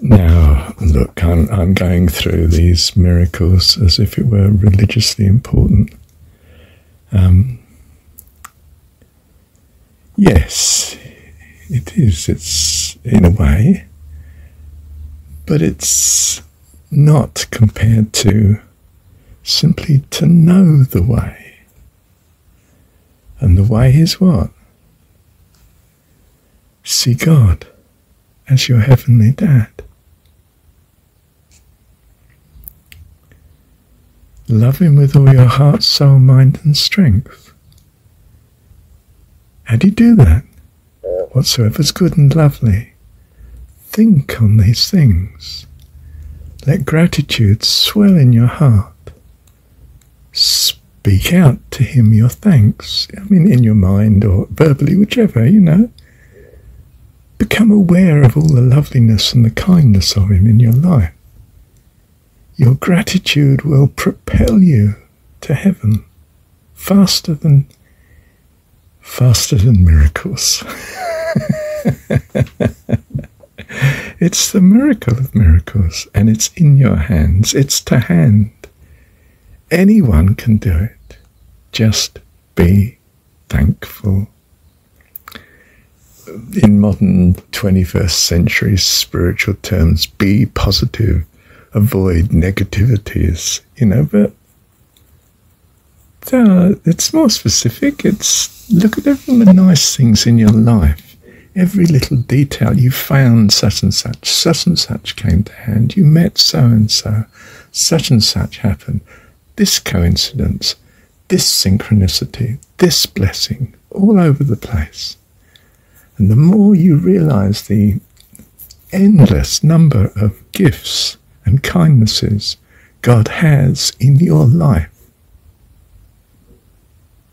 Now, look, I'm going through these miracles as if it were religiously important. Yes, it is. It's in a way, but it's not compared to simply to know the way. And the way is what? See God as your heavenly Dad. Love Him with all your heart, soul, mind and strength. How do you do that? Whatsoever's good and lovely. Think on these things. Let gratitude swell in your heart. Speak out to Him your thanks. I mean, in your mind or verbally, whichever, Become aware of all the loveliness and the kindness of Him in your life. Your gratitude will propel you to heaven faster than miracles. It's the miracle of miracles, and it's in your hands. It's to hand. Anyone can do it. Just be thankful. In modern 21st century spiritual terms, be positive, avoid negativities, but it's more specific. It's look at all the nice things in your life, every little detail. You found such and such came to hand, you met so and such happened, this coincidence, this synchronicity, this blessing, all over the place. And the more you realize the endless number of gifts and kindnesses God has in your life,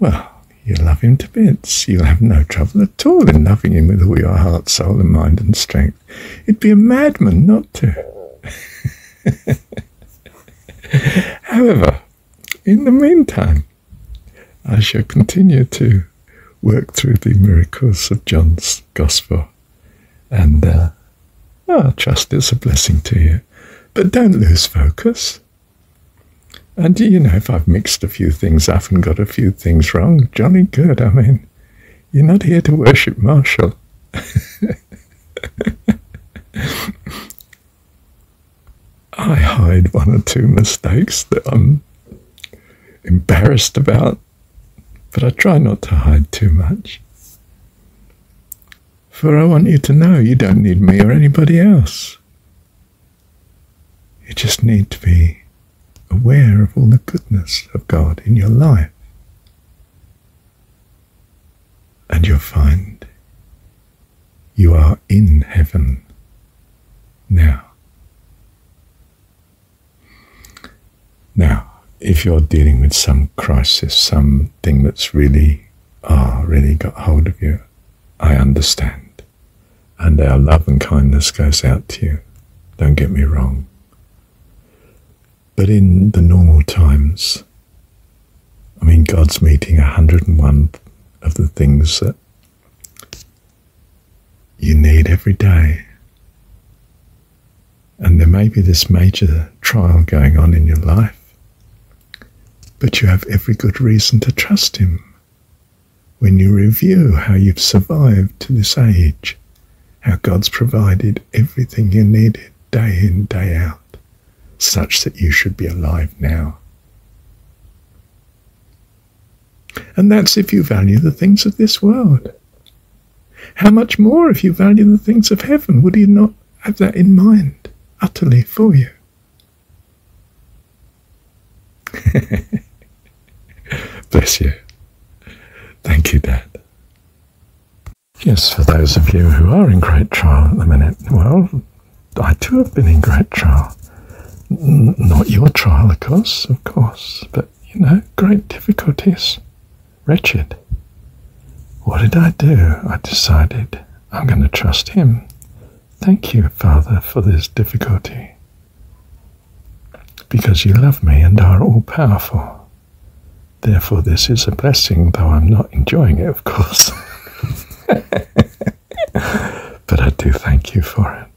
well, you love Him to bits. You'll have no trouble at all in loving Him with all your heart, soul and mind and strength. It'd be a madman not to. However, in the meantime, I shall continue to work through the miracles of John's Gospel, and I trust it's a blessing to you. But don't lose focus. And if I've mixed a few things up and got a few things wrong, jolly good. I mean, you're not here to worship Marshall. I hide one or two mistakes that I'm embarrassed about, but I try not to hide too much. For I want you to know you don't need me or anybody else. You just need to be aware of all the goodness of God in your life. And you'll find you are in heaven now. Now, if you're dealing with some crisis, something that's really got hold of you, I understand. And our love and kindness goes out to you. Don't get me wrong. But in the normal times, God's meeting 101 of the things that you need every day. And there may be this major trial going on in your life, but you have every good reason to trust Him. When you review how you've survived to this age, how God's provided everything you needed day in, day out, such that you should be alive now. And that's if you value the things of this world. How much more if you value the things of heaven? Would He not have that in mind utterly for you? Bless you. Thank you, Dad. Yes, for those of you who are in great trial at the minute, well, I too have been in great trial. Not your trial, of course, but, great difficulties. Wretched. What did I do? I decided I'm going to trust Him. Thank you, Father, for this difficulty, because you love me and are all-powerful. Therefore, this is a blessing, though I'm not enjoying it, of course. But I do thank you for it.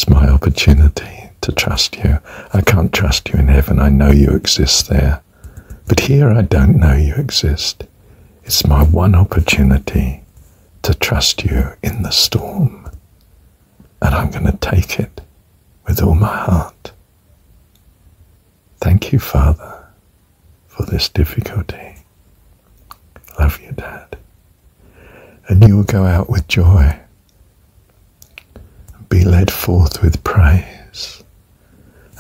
It's my opportunity to trust you. I can't trust you in heaven. I know you exist there. But here I don't know you exist. It's my one opportunity to trust you in the storm. And I'm going to take it with all my heart. Thank you, Father, for this difficulty. Love you, Dad. And you will go out with joy. Be led forth with praise.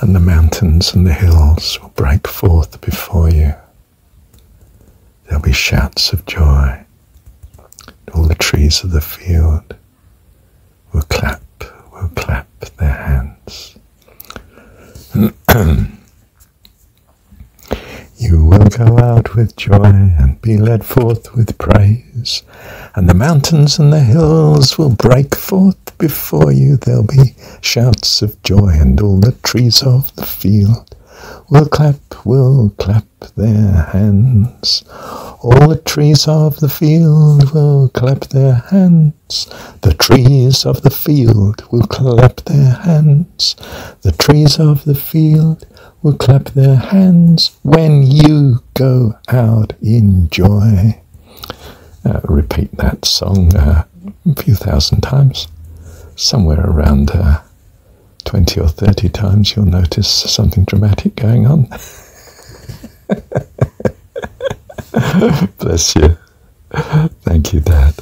And the mountains and the hills will break forth before you. There'll be shouts of joy. All the trees of the field will clap their hands. You will go out with joy and be led forth with praise, and the mountains and the hills will break forth before you. There'll be shouts of joy, and all the trees of the field will clap their hands. All the trees of the field will clap their hands. The trees of the field will clap their hands. The trees of the field will clap their hands when you go out in joy. Repeat that song a few thousand times. Somewhere around 20 or 30 times you'll notice something dramatic going on. Bless you. Thank you, Dad.